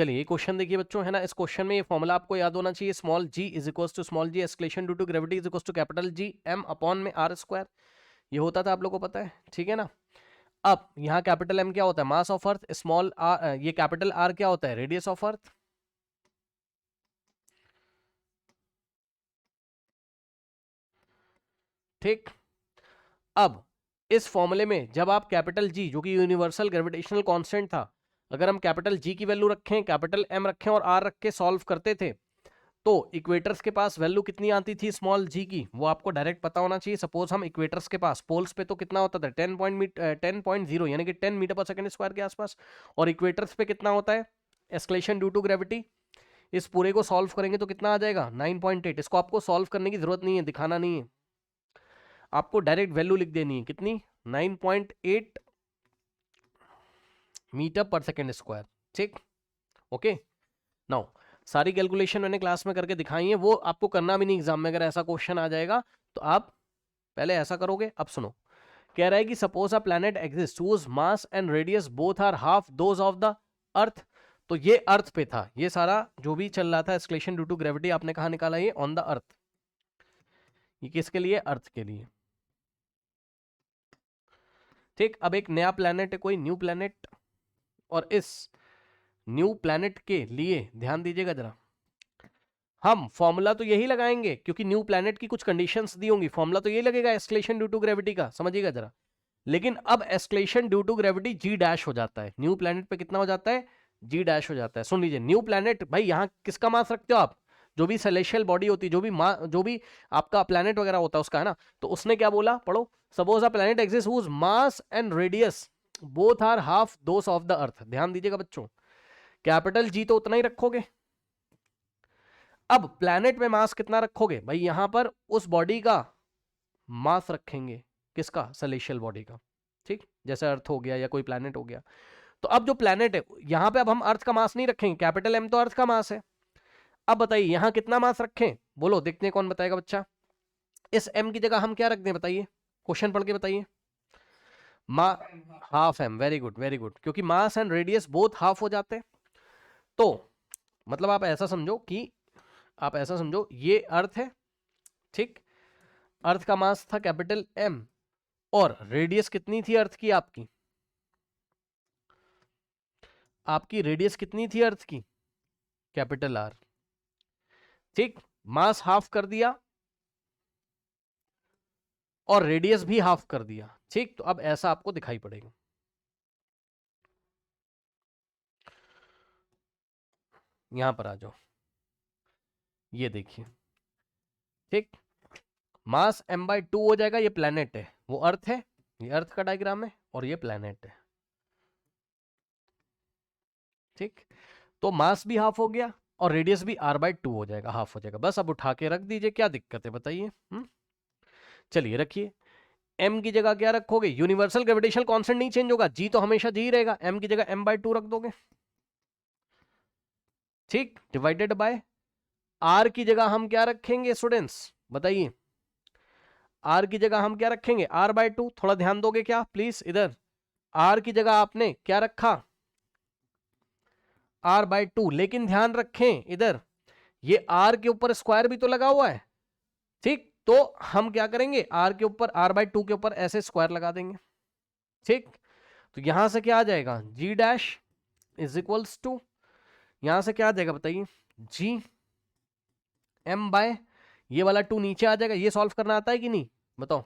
चलिए ये क्वेश्चन देखिए बच्चों, है ना। इस क्वेश्चन में ये फॉर्मूला आपको याद होना चाहिए, small g is equal to small g acceleration due to gravity is equal to capital G M upon में आर स्क्वायर। ये होता था, आप लोगों को पता है, ठीक है ना। अब यहाँ कैपिटल एम क्या होता है, mass of earth, small R, ये कैपिटल आर क्या होता है, रेडियस ऑफ अर्थ। ठीक। अब इस फॉर्मूले में जब आप कैपिटल जी, जो कि यूनिवर्सल ग्रेविटेशनल कांस्टेंट था, अगर हम कैपिटल जी की वैल्यू रखें, कैपिटल एम रखें और आर रख के सॉल्व करते थे, तो इक्वेटर्स के पास वैल्यू कितनी आती थी स्मॉल जी की, वो आपको डायरेक्ट पता होना चाहिए। सपोज हम इक्वेटर्स के पास, पोल्स पे तो कितना होता था 10.0 यानी कि 10 मीटर पर सेकंड स्क्वायर के आसपास, और इक्वेटर्स पे कितना होता है, एस्केलेशन ड्यू टू ग्रेविटी। इस पूरे को सॉल्व करेंगे तो कितना आ जाएगा 9.8। इसको आपको सॉल्व करने की जरूरत नहीं है, दिखाना नहीं है, आपको डायरेक्ट वैल्यू लिख देनी है, कितनी, 9.8 मीटर पर सेकेंड स्क्वायर। ठीक, ओके। नाउ सारी कैलकुलेशन मैंने क्लास में करके दिखाई है, वो आपको करना भी नहीं एग्जाम में। अगर ऐसा क्वेश्चन आ जाएगा तो आप पहले ऐसा करोगे। अब सुनो, कह रहा है कि suppose a planet exist whose mass and radius both are half those of the earth. तो ये अर्थ पे था, ये सारा जो भी चल रहा था एस्केलेशन ड्यू टू ग्रेविटी, आपने कहा निकाला, ये ऑन द अर्थ। ये किसके लिए, अर्थ के लिए। ठीक। अब एक नया प्लैनेट है, कोई न्यू प्लैनेट, और इस न्यू प्लैनेट के लिए ध्यान दीजिएगा जरा, हम फॉर्मूला तो यही लगाएंगे क्योंकि न्यू प्लैनेट की कुछ कंडीशंस दी होंगी, फॉर्मूला तो यही लगेगा एस्केलेशन ड्यू टू ग्रेविटी का, समझिएगा जरा। लेकिन अब acceleration due to gravity g dash हो जाता है, न्यू प्लैनेट पे कितना हो जाता है, जी डैश हो जाता है। सुन लीजिए, न्यू प्लैनेट, भाई यहाँ किसका मास रखते हो आप, जो भी सेलेशियल बॉडी होती है, जो भी आपका प्लैनेट वगैरह होता है उसका, है ना। तो उसने क्या बोला, पढ़ो, suppose a planet exist whose mass and radius both are half those of the earth. ध्यान दीजिएगा बच्चों, कैपिटल जी तो उतना ही रखोगे। अब प्लैनेट में मास कितना रखोगे, भाई यहां पर उस बॉडी का मास रखेंगे, किसका, सेलेशियल बॉडी का। ठीक, जैसे अर्थ हो गया या कोई प्लैनेट हो गया। तो अब जो प्लैनेट है यहां पे, अब हम अर्थ का मास नहीं रखेंगे, कैपिटल एम तो अर्थ का मास है। अब बताइए यहां कितना मास रखें, बोलो, देखते हैं कौन बताएगा बच्चा। इस एम की जगह हम क्या रख दें, बताइए, क्वेश्चन पढ़ के बताइए। मा half M, very good very good, क्योंकि mass and radius both half हो जाते हैं। तो मतलब आप ऐसा समझो कि, आप ऐसा समझो ये अर्थ है, ठीक, अर्थ का मास था कैपिटल एम, और रेडियस कितनी थी अर्थ की, आपकी रेडियस कितनी थी अर्थ की, कैपिटल आर। ठीक, मास हाफ कर दिया और रेडियस भी हाफ कर दिया। ठीक, तो अब ऐसा आपको दिखाई पड़ेगा। यहां पर आ जाओ, ये देखिए, ठीक, मास m बाई 2 हो जाएगा, ये प्लेनेट है, वो अर्थ है, ये अर्थ का डायग्राम है, और ये प्लेनेट है। ठीक, तो मास भी हाफ हो गया और रेडियस भी r बाई 2 हो जाएगा, हाफ हो जाएगा। बस अब उठा के रख दीजिए, क्या दिक्कत है बताइए। चलिए रखिए, m की जगह क्या रखोगे, यूनिवर्सल ग्रेविटेशनल कांस्टेंट नहीं चेंज होगा, g तो हमेशा जी रहेगा, m की जगह m बाई 2 रख दोगे। ठीक, डिवाइडेड बाय r की जगह हम क्या रखेंगे स्टूडेंट्स, बताइए, r की जगह हम क्या रखेंगे, r बाई 2। थोड़ा ध्यान दोगे क्या प्लीज इधर, r की जगह आपने क्या रखा, r बाई 2, लेकिन ध्यान रखें इधर, ये r के ऊपर स्क्वायर भी तो लगा हुआ है। ठीक, तो हम क्या करेंगे, r के ऊपर, r बाई 2 के ऊपर ऐसे स्क्वायर लगा देंगे। ठीक, तो यहां से क्या आ जाएगा, g dash is equals to, यहां से क्या आ जाएगा बताइए, g m बाय, ये वाला 2 नीचे आ जाएगा। ये सॉल्व करना आता है कि नहीं, बताओ।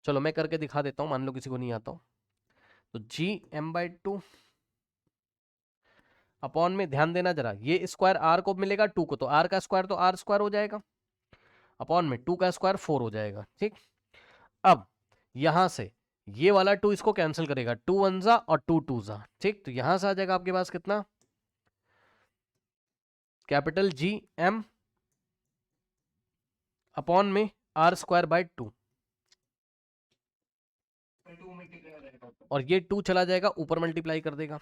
चलो मैं करके दिखा देता हूं, मान लो किसी को नहीं आता हो। तो जी एम बाई 2 अपॉन में, ध्यान देना जरा, ये स्क्वायर आर को मिलेगा 2 को, तो आर का स्क्वायर तो आर स्क्वायर हो जाएगा, अपॉन में 2 का स्क्वायर 4 हो जाएगा। ठीक, अब यहां से ये वाला 2 इसको कैंसिल करेगा, 2 वन जा और 2 टू जा। ठीक, तो यहां से आ जाएगा आपके पास कितना, कैपिटल जी एम अपॉन में आर स्क्वायर बाई 2, और ये 2 चला जाएगा ऊपर, मल्टीप्लाई कर देगा।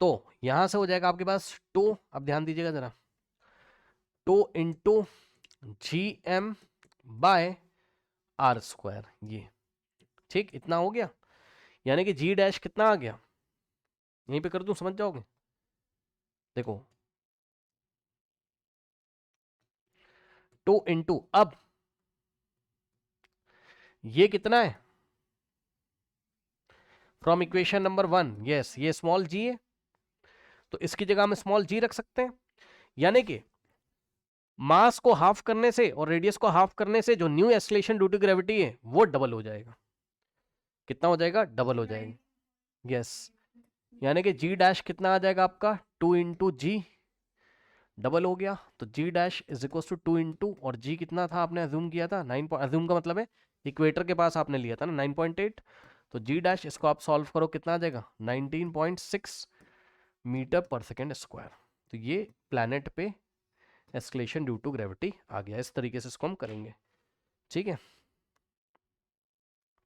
तो यहां से हो जाएगा आपके पास 2, अब ध्यान दीजिएगा जरा, 2 into G M by R square, ये। ठीक, इतना हो गया, यानी कि जी डैश कितना आ गया, यहीं पे कर दूं, समझ जाओगे। देखो 2 इंटू, अब ये कितना है फ्रॉम इक्वेशन नंबर 1, यस ये स्मॉल जी है, तो इसकी जगह हम स्मॉल जी रख सकते हैं। यानी कि मास को हाफ करने से और रेडियस को हाफ करने से जो new acceleration due to gravity है वो डबल हो जाएगा। कितना हो जाएगा, डबल हो जाएगा, यस। यानी कि जी डैश कितना आ जाएगा आपका 2 इंटू जी, डबल हो गया, तो G dash is equal to 2 into, और जी कितना था आपने अज्यूम किया था 9, अज्यूम का मतलब है इक्वेटर के पास आपने लिया था ना 9.8, तो जी डैश इसको आप सॉल्व करो कितना आ जाएगा 19.6 मीटर पर सेकेंड स्क्वायर। तो ये प्लैनेट पे एक्सलेशन ड्यू टू ग्रेविटी आ गया। इस तरीके से इसको हम करेंगे, ठीक है।